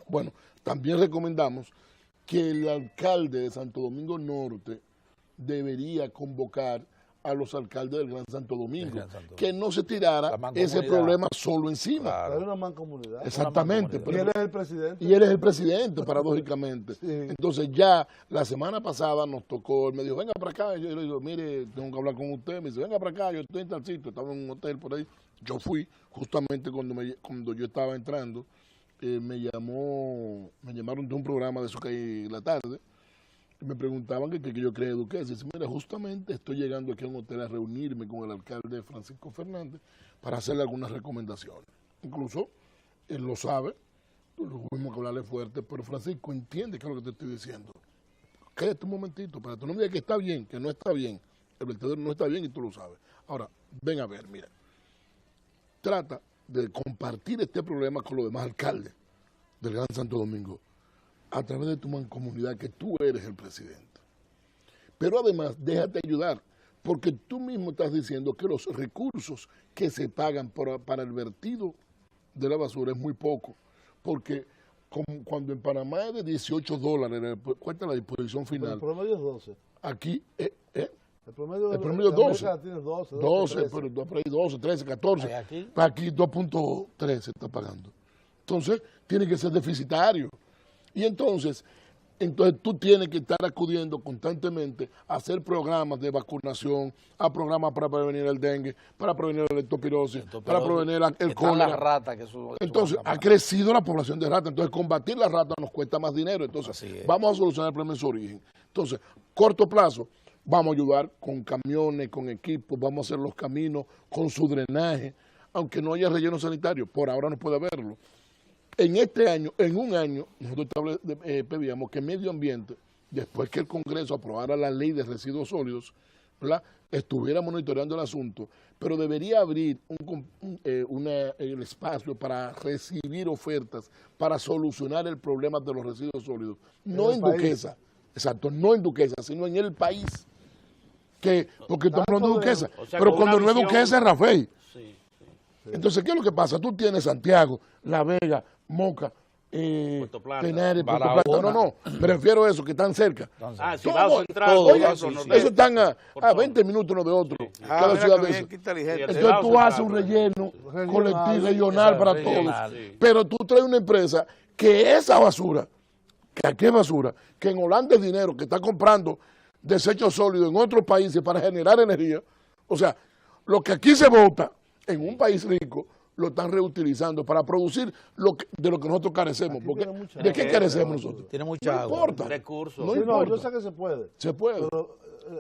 Speaker 5: bueno, también recomendamos que el alcalde de Santo Domingo Norte debería convocar a los alcaldes del Gran Santo Domingo, que no se tirara ese problema solo encima.
Speaker 3: Claro. Hay una mancomunidad.
Speaker 5: Exactamente.
Speaker 3: Y él es el presidente.
Speaker 5: Y él es el presidente, paradójicamente.
Speaker 3: Sí.
Speaker 5: Entonces ya la semana pasada nos tocó, él me dijo, venga para acá. Yo le digo, mire, tengo que hablar con usted. Me dice, venga para acá, yo estoy en tal sitio, estaba en un hotel por ahí. Yo fui, justamente cuando yo estaba entrando, me llamaron de un programa de eso que hay en la tarde, y me preguntaban que yo creía Duquesa. Y dice, mira, justamente estoy llegando aquí a un hotel a reunirme con el alcalde Francisco Fernández para hacerle algunas recomendaciones. Incluso, él lo sabe, tuvimos que hablarle fuerte, pero Francisco entiende qué es lo que te estoy diciendo. Cállate un momentito, para que tú no me digas que está bien, que no está bien. El vertedero no está bien y tú lo sabes. Ahora, ven a ver, mira, trata de compartir este problema con los demás alcaldes del Gran Santo Domingo a través de tu mancomunidad, que tú eres el presidente. Pero además, déjate ayudar, porque tú mismo estás diciendo que los recursos que se pagan para el vertido de la basura es muy poco, porque cuando en Panamá es de $18, cuesta la disposición final.
Speaker 3: El promedio es 12.
Speaker 5: Aquí,
Speaker 3: El promedio
Speaker 5: es 12.
Speaker 3: Tiene 12,
Speaker 5: 12, pero por ahí 12, 13, 14.
Speaker 4: Aquí
Speaker 5: 2.3 se está pagando. Entonces, tiene que ser deficitario. Y entonces tú tienes que estar acudiendo constantemente a hacer programas de vacunación, a programas para prevenir el dengue, para prevenir la leptospirosis, para prevenir el cólera.
Speaker 4: La rata,
Speaker 5: Entonces, ha crecido la población de ratas. Entonces, combatir la rata nos cuesta más dinero. Entonces, vamos a solucionar el problema en su origen. Entonces, corto plazo, vamos a ayudar con camiones, con equipos, vamos a hacer los caminos con su drenaje, aunque no haya relleno sanitario, por ahora no puede haberlo. En este año, en un año, nosotros pedíamos que Medio Ambiente, después que el Congreso aprobara la ley de residuos sólidos, ¿verdad?, estuviera monitoreando el asunto, pero debería abrir el espacio para recibir ofertas para solucionar el problema de los residuos sólidos. No en Duquesa, exacto, no en Duquesa, sino en el país. Porque estamos hablando de Duquesa, pero cuando no es Duquesa es Rafael. Entonces, ¿qué es lo que pasa? Tú tienes Santiago, La Vega, Moca, Tenares, Puerto Plata. No, me refiero a eso, que están cerca.
Speaker 6: Cibao Central.
Speaker 5: Eso están a 20 minutos uno de otro. Cada ciudad de eso. Entonces tú haces un relleno colectivo, regional para todos. Pero tú traes una empresa que esa basura, que aquí es basura, que en Holanda es dinero, que está comprando desechos sólidos en otros países para generar energía. O sea, lo que aquí se bota en un país rico, lo están reutilizando para producir de lo que nosotros carecemos. Porque, ¿de qué carecemos nosotros?
Speaker 4: Tiene mucha
Speaker 5: agua. No importa.
Speaker 6: Recursos.
Speaker 5: No importa.
Speaker 3: Yo sé que se puede.
Speaker 5: Se puede.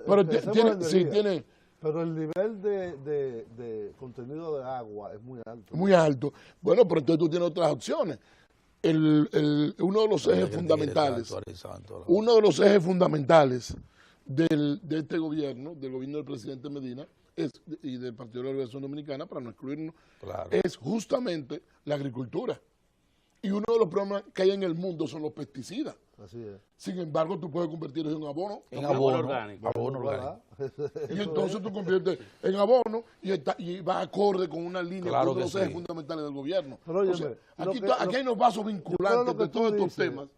Speaker 3: Pero
Speaker 5: tiene...
Speaker 3: Pero el nivel de contenido de agua es muy alto.
Speaker 5: Muy alto. Bueno, pero entonces tú tienes otras opciones. Uno de los ejes fundamentales, de este gobierno, del gobierno del presidente Medina, y del Partido de la Liberación Dominicana, para no excluirnos,
Speaker 4: Claro.
Speaker 5: es justamente la agricultura. Y uno de los problemas que hay en el mundo son los pesticidas.
Speaker 3: Así es.
Speaker 5: Sin embargo, tú puedes convertir eso en abono.
Speaker 4: En
Speaker 2: Abono
Speaker 4: abono
Speaker 2: orgánico.
Speaker 4: Abono
Speaker 3: ¿Verdad?
Speaker 4: orgánico.
Speaker 5: Y entonces tú conviertes en abono y va acorde con una línea
Speaker 4: Claro
Speaker 5: de
Speaker 4: que
Speaker 5: los ejes
Speaker 4: sí.
Speaker 5: fundamentales del gobierno.
Speaker 3: Pero óyeme,
Speaker 5: O sea,
Speaker 3: lo
Speaker 5: aquí,
Speaker 3: que-
Speaker 5: aquí hay unos vasos
Speaker 3: Yo creo
Speaker 5: vinculantes
Speaker 3: lo que
Speaker 5: de todos
Speaker 3: tú
Speaker 5: estos
Speaker 3: dices,
Speaker 5: temas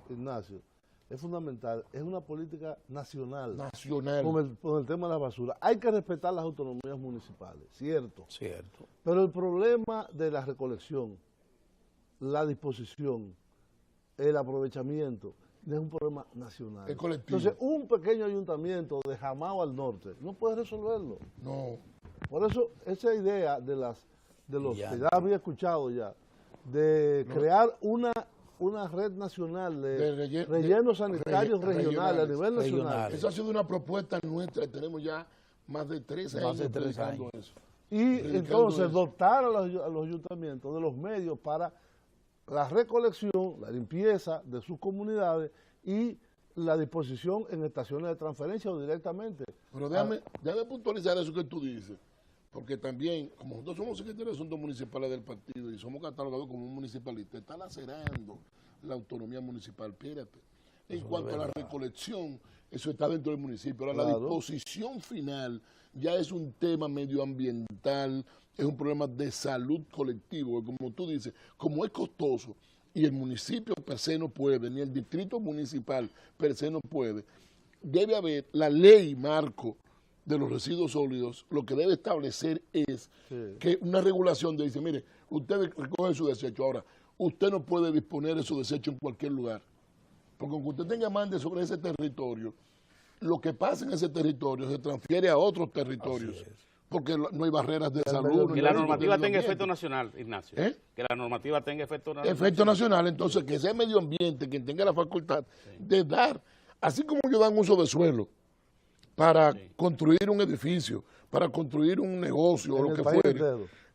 Speaker 3: Ignacio, es fundamental, es una política nacional
Speaker 5: nacionales.
Speaker 3: con el tema de la basura. Hay que respetar las autonomías municipales, cierto.
Speaker 4: Cierto.
Speaker 3: Pero el problema de la recolección, la disposición, el aprovechamiento, es un problema nacional.
Speaker 5: Es colectivo.
Speaker 3: Entonces, un pequeño ayuntamiento de Jamao al norte no puede resolverlo.
Speaker 5: No.
Speaker 3: Por eso, esa idea de los
Speaker 4: Ya.
Speaker 3: que ya había escuchado ya, de crear una red nacional de rellenos sanitarios regionales a nivel nacional.
Speaker 4: Regionales.
Speaker 5: Esa ha sido una propuesta nuestra. Tenemos ya más de 3 años
Speaker 4: Más de 3
Speaker 5: predicando
Speaker 4: años.
Speaker 5: eso.
Speaker 3: Y
Speaker 5: Predicando
Speaker 3: entonces
Speaker 5: eso.
Speaker 3: dotar a los ayuntamientos de los medios para la recolección, la limpieza de sus comunidades y la disposición en estaciones de transferencia o directamente.
Speaker 5: Pero déjame puntualizar eso que tú dices, porque también, como nosotros somos secretarios de Asuntos Municipales del partido y somos catalogados como un municipalista, está lacerando la autonomía municipal. Espérate. En cuanto a la recolección, eso está dentro del municipio. Ahora, la
Speaker 3: Claro.
Speaker 5: disposición final ya es un tema medioambiental, es un problema de salud colectivo, como tú dices, como es costoso y el municipio per se no puede, ni el distrito municipal per se no puede, debe haber la ley marco de los residuos sólidos, lo que debe establecer es que una regulación dice, mire, usted recoge su desecho, ahora, usted no puede disponer de su desecho en cualquier lugar, porque aunque usted tenga mande sobre ese territorio, lo que pasa en ese territorio se transfiere a otros territorios, porque no hay barreras de salud.
Speaker 2: Que la normativa tenga efecto nacional, Ignacio.
Speaker 5: ¿Eh?
Speaker 2: Que la normativa tenga efecto nacional.
Speaker 5: Efecto nacional, entonces que sea medio ambiente quien tenga la facultad de dar, así como ellos dan uso de suelo para construir un edificio, para construir un negocio o
Speaker 3: En
Speaker 5: lo
Speaker 3: el
Speaker 5: que
Speaker 3: país
Speaker 5: fuere,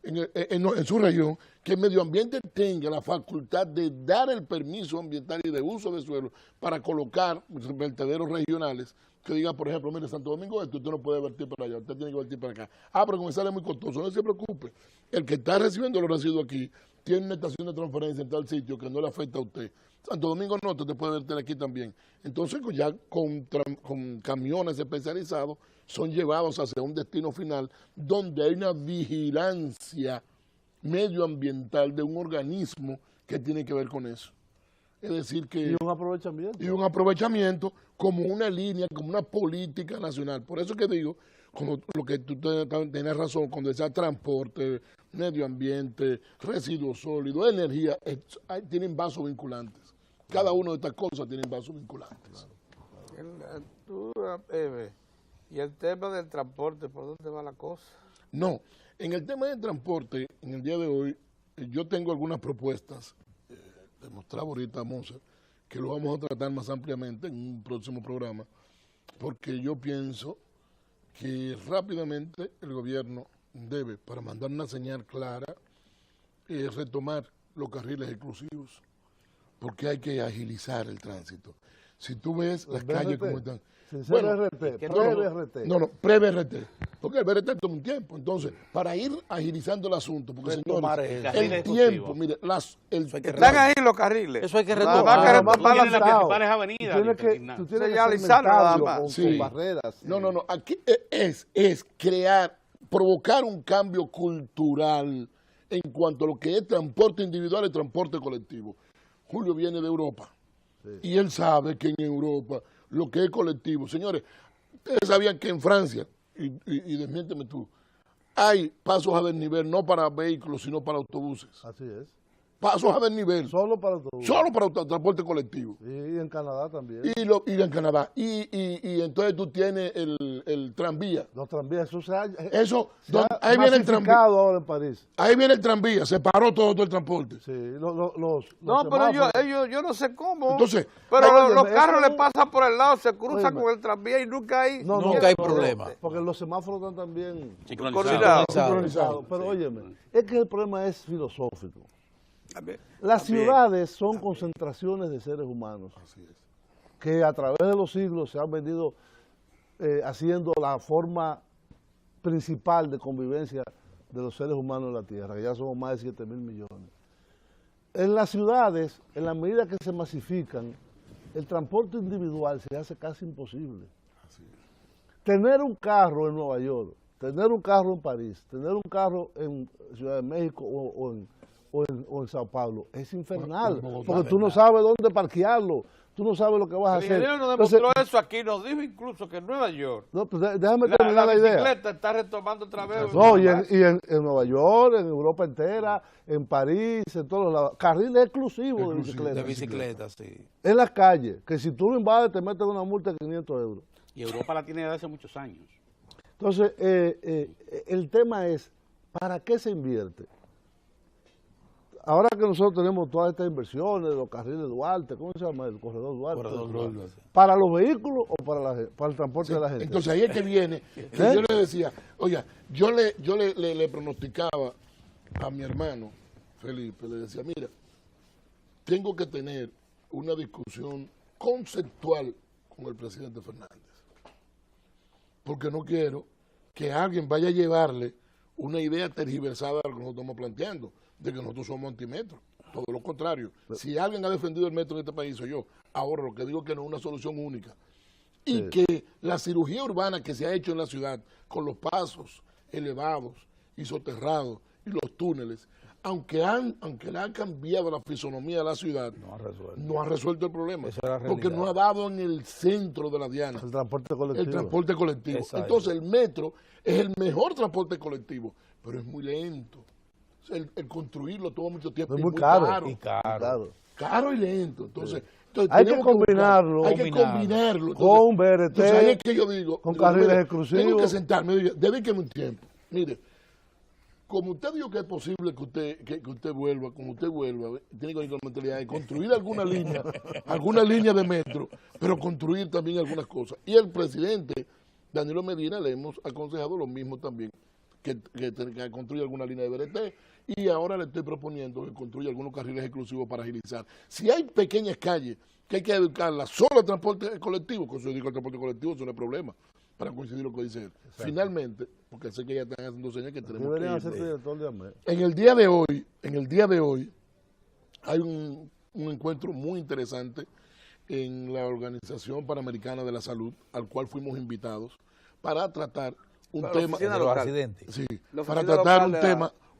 Speaker 3: entero.
Speaker 5: en su región, que el medio ambiente tenga la facultad de dar el permiso ambiental y de uso de suelo para colocar vertederos regionales que diga, por ejemplo, mire, Santo Domingo, usted no puede vertir para allá, usted tiene que vertir para acá. Ah, pero como me sale muy costoso, no se preocupe. El que está recibiendo los residuos aquí tiene una estación de transferencia en tal sitio que no le afecta a usted. Santo Domingo no, usted te puede verter aquí también. Entonces, ya con camiones especializados, son llevados hacia un destino final donde hay una vigilancia medioambiental de un organismo que tiene que ver con eso. Es decir que...
Speaker 3: Y un aprovechamiento.
Speaker 5: Y un aprovechamiento como una línea, como una política nacional. Por eso que digo, como lo que tú tienes razón, cuando decía transporte, medio ambiente, residuos sólidos, energía, tienen vasos vinculantes. Cada una de estas cosas tienen vasos vinculantes.
Speaker 1: Y el tema del transporte, ¿por dónde va la cosa?
Speaker 5: No, en el tema del transporte, en el día de hoy, yo tengo algunas propuestas, demostraba ahorita a Monser, que lo vamos a tratar más ampliamente en un próximo programa, porque yo pienso que rápidamente el gobierno debe, para mandar una señal clara, retomar los carriles exclusivos, porque hay que agilizar el tránsito. Si tú ves las calles como están...
Speaker 3: Sin ser RT, pre-BRT.
Speaker 5: No, pre-BRT. Porque el BRT toma un tiempo. Entonces, para ir agilizando el asunto, porque
Speaker 4: Retomar
Speaker 5: señores,
Speaker 4: eso.
Speaker 5: el tiempo, mire,
Speaker 1: Están ahí los carriles.
Speaker 4: Eso hay que
Speaker 1: Nada
Speaker 4: retomar.
Speaker 1: más que retomar
Speaker 2: Tiene las
Speaker 1: lanzado.
Speaker 2: principales avenidas.
Speaker 3: Tú tienes que
Speaker 1: Señalizarlo nada
Speaker 3: segmentarlo
Speaker 1: más.
Speaker 3: con
Speaker 5: Sí.
Speaker 3: barreras.
Speaker 5: No, aquí es crear, provocar un cambio cultural en cuanto a lo que es transporte individual y transporte colectivo. Julio viene de Europa y él sabe que en Europa lo que es colectivo, señores, ustedes sabían que en Francia, y desmiénteme tú, hay pasos a desnivel no para vehículos, sino para autobuses.
Speaker 3: Así es.
Speaker 5: Pasos a desnivel,
Speaker 3: Solo para autobús.
Speaker 5: solo para transporte colectivo.
Speaker 3: Y en Canadá también.
Speaker 5: Y en Canadá. Y entonces tú tienes el tranvía.
Speaker 3: Los tranvías, eso se ha,
Speaker 5: Eso,
Speaker 3: se ha
Speaker 5: ahí viene el tranvía.
Speaker 3: masificado ahora en París.
Speaker 5: Ahí viene el tranvía, se paró todo el transporte.
Speaker 3: Sí, los
Speaker 1: No, pero
Speaker 3: semáforos.
Speaker 1: yo no sé cómo.
Speaker 5: Entonces,
Speaker 1: pero
Speaker 3: óyeme,
Speaker 1: los
Speaker 3: eso
Speaker 1: carros
Speaker 3: no-
Speaker 1: le pasan por el lado, se cruzan
Speaker 3: Óyeme.
Speaker 1: con el tranvía y nunca hay...
Speaker 4: Nunca hay problema.
Speaker 3: Porque los semáforos están también
Speaker 1: Coordinado.
Speaker 3: sincronizados. Pero óyeme, es que el problema es filosófico. Las ciudades son concentraciones de seres humanos que a través de los siglos se han venido haciendo la forma principal de convivencia de los seres humanos en la Tierra, que ya somos más de 7.000 millones. En las ciudades, en la medida que se masifican, el transporte individual se hace casi imposible. Tener un carro en Nueva York, tener un carro en París, tener un carro en Ciudad de México o en Sao Paulo es infernal, porque tú no sabes dónde parquearlo, tú no sabes lo que vas a hacer.
Speaker 1: El ingeniero nos demostró eso aquí, nos dijo incluso que en Nueva York
Speaker 3: No, pues déjame terminar la idea.
Speaker 1: La bicicleta está retomando otra vez.
Speaker 3: No, y en Nueva York, en Europa entera, en París, en todos los lados. Carriles exclusivos de bicicleta.
Speaker 4: De bicicleta, sí.
Speaker 3: En las calles, que si tú lo invades te meten una multa de 500 euros.
Speaker 2: Y Europa la tiene desde hace muchos años.
Speaker 3: Entonces, el tema es, ¿para qué se invierte? Ahora que nosotros tenemos todas estas inversiones, los carriles Duarte, ¿cómo se llama? El corredor Duarte. ¿Para los vehículos o para el transporte de la gente?
Speaker 5: Entonces ahí es que viene, que yo le decía, oiga, yo le pronosticaba a mi hermano Felipe, le decía, mira, tengo que tener una discusión conceptual con el presidente Fernández, porque no quiero que alguien vaya a llevarle una idea tergiversada de lo que nosotros estamos planteando, de que nosotros somos antimetro. Todo lo contrario. Si alguien ha defendido el metro en este país, soy yo. Ahora lo que digo es que no es una solución única. Y que la cirugía urbana que se ha hecho en la ciudad, con los pasos elevados y soterrados y los túneles, aunque le han cambiado la fisonomía de la ciudad, no ha resuelto el problema. Porque no ha dado en el centro de la diana.
Speaker 3: El transporte colectivo.
Speaker 5: El transporte colectivo.
Speaker 4: Exacto.
Speaker 5: Entonces el metro es el mejor transporte colectivo, pero es muy lento. El construirlo toma mucho tiempo.
Speaker 3: Es
Speaker 5: y
Speaker 3: muy caro.
Speaker 5: Caro y lento. Entonces
Speaker 3: hay que combinarlo.
Speaker 5: Hay que combinarlo.
Speaker 3: Con BRT,
Speaker 5: entonces ahí es que yo digo,
Speaker 3: con carriles
Speaker 5: mire,
Speaker 3: exclusivos.
Speaker 5: Tengo que sentarme, dedíqueme un tiempo. Mire, como usted dijo que es posible que usted vuelva, como usted vuelva, tiene que ir con la mentalidad de construir alguna línea de metro, pero construir también algunas cosas. Y el presidente Danilo Medina le hemos aconsejado lo mismo también, que construya alguna línea de BRT, y ahora le estoy proponiendo que construya algunos carriles exclusivos para agilizar. Si hay pequeñas calles que hay que educarlas solo al transporte colectivo, con eso digo el transporte colectivo, eso no es problema, para coincidir lo que dice él. Exacto. Finalmente, porque sé que ya están haciendo señas que tenemos que ir. En el día de hoy, hay un encuentro muy interesante en la Organización Panamericana de la Salud, al cual fuimos invitados, para tratar un tema
Speaker 4: de los accidentes.
Speaker 5: Sí, para tratar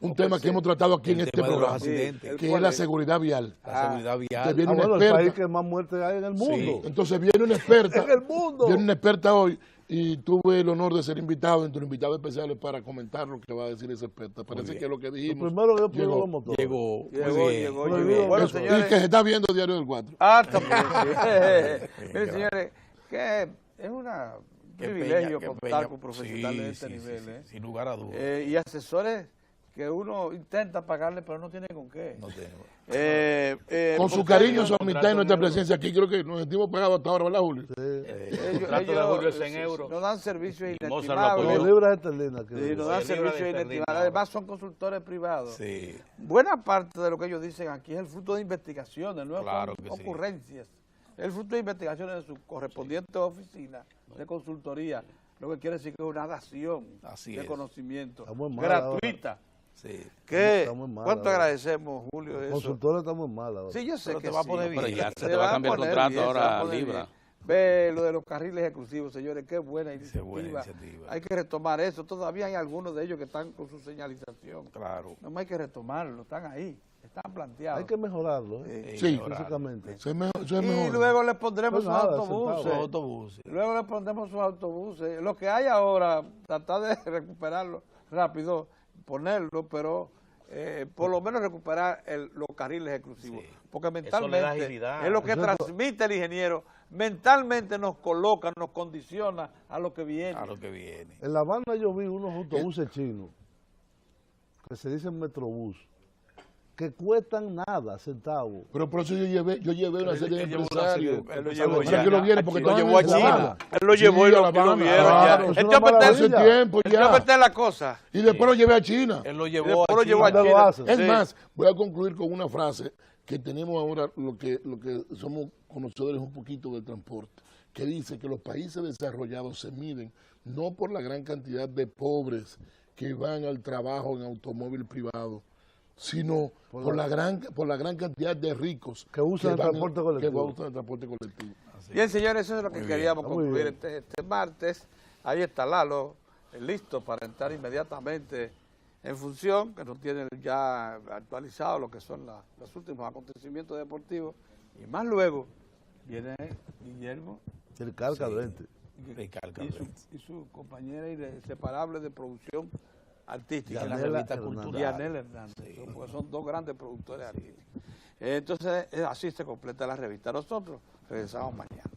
Speaker 5: un tema que hemos tratado aquí en este programa, que es la seguridad vial.
Speaker 4: La seguridad vial.
Speaker 5: Que viene
Speaker 3: el país que más muertes hay en el mundo.
Speaker 5: Sí. Entonces viene una experta.
Speaker 3: En el mundo.
Speaker 5: Viene una experta hoy y tuve el honor de ser invitado entre los invitados especiales para comentar lo que va a decir esa experta. Parece que lo que dijimos.
Speaker 3: Lo primero que yo los motores.
Speaker 4: Llegó.
Speaker 1: Bueno, señores,
Speaker 5: y que se está viendo el Diario del 4.
Speaker 1: También. Miren, señores, que es un privilegio contar con profesionales de este nivel.
Speaker 4: Sin lugar a dudas.
Speaker 1: Y asesores que uno intenta pagarle, pero no tiene con qué.
Speaker 4: No tengo.
Speaker 5: Con su cariño, su amistad y nuestra presencia aquí, creo que nos sentimos pagados hasta ahora, ¿verdad, Julio?
Speaker 1: Ellos
Speaker 2: de Julio es en euros.
Speaker 1: nos dan servicios
Speaker 2: Mozart lo apoyó.
Speaker 1: inestimables.
Speaker 3: Libras esterlinas.
Speaker 1: Sí, nos dan servicios inestimables. Además son consultores privados.
Speaker 4: Sí.
Speaker 1: Buena parte de lo que ellos dicen aquí es el fruto de investigaciones, no
Speaker 4: Claro
Speaker 1: son
Speaker 4: que sí.
Speaker 1: ocurrencias. El fruto de investigaciones de su correspondiente oficina de consultoría, lo que quiere decir que es una dación de conocimiento gratuita.
Speaker 4: Sí.
Speaker 1: ¿Cuánto agradecemos, Julio?
Speaker 3: Los
Speaker 1: eso?
Speaker 3: consultores estamos mal ahora.
Speaker 1: Sí, yo sé que
Speaker 4: te va a poner
Speaker 2: Pero
Speaker 4: bien.
Speaker 2: ya se te va a cambiar el contrato ahora a Libra.
Speaker 1: Ve lo de los carriles exclusivos, señores, qué buena iniciativa. Hay que retomar eso. Todavía hay algunos de ellos que están con su señalización.
Speaker 4: Claro.
Speaker 1: No hay que retomarlo, están ahí, están planteados.
Speaker 3: Hay que mejorarlo.
Speaker 5: Sí,
Speaker 3: físicamente.
Speaker 5: eso es mejor.
Speaker 1: Y luego les pondremos sus
Speaker 3: Pues
Speaker 1: autobuses. Luego les pondremos sus autobuses. Lo que hay ahora, tratar de recuperarlo rápido, ponerlo, pero por lo menos recuperar los carriles exclusivos.
Speaker 2: Sí.
Speaker 1: Porque mentalmente
Speaker 2: agilidad.
Speaker 1: es lo que transmite el ingeniero. Mentalmente nos coloca, nos condiciona a lo que viene.
Speaker 3: En La Habana yo vi unos autobuses chinos que se dicen Metrobús, que cuestan nada, centavos.
Speaker 5: Pero por eso yo llevé una serie de empresarios.
Speaker 1: Él lo llevó
Speaker 5: Para que lo vieran, porque
Speaker 1: lo llevó a China. Él lo llevó
Speaker 5: Sí,
Speaker 1: y
Speaker 5: a La
Speaker 1: lo
Speaker 5: Habana.
Speaker 1: vieron
Speaker 5: Claro,
Speaker 1: ya.
Speaker 3: es
Speaker 1: Él
Speaker 3: una
Speaker 5: Hace tiempo ya.
Speaker 1: esta es la cosa.
Speaker 5: Y después lo llevé a China.
Speaker 4: Él lo
Speaker 1: Y
Speaker 4: llevó
Speaker 1: después lo llevó a
Speaker 3: ¿Dónde lo
Speaker 1: China.
Speaker 3: hacen?
Speaker 5: Es más, voy a concluir con una frase que tenemos ahora, lo que somos conocedores un poquito del transporte, que dice que los países desarrollados se miden no por la gran cantidad de pobres que van al trabajo en automóvil privado, sino por la gran cantidad de ricos
Speaker 3: que usan el transporte
Speaker 5: colectivo.
Speaker 1: Bien, señores, eso es lo que queríamos concluir este martes. Ahí está Lalo, listo para entrar inmediatamente en función, que nos tiene ya actualizado lo que son los últimos acontecimientos deportivos. Y más luego viene Guillermo y su compañera inseparable de producción artística,
Speaker 3: la
Speaker 1: revista Cultural, Yanel Hernández. Son dos grandes productores artísticos. Entonces, así se completa la revista. Nosotros regresamos mañana.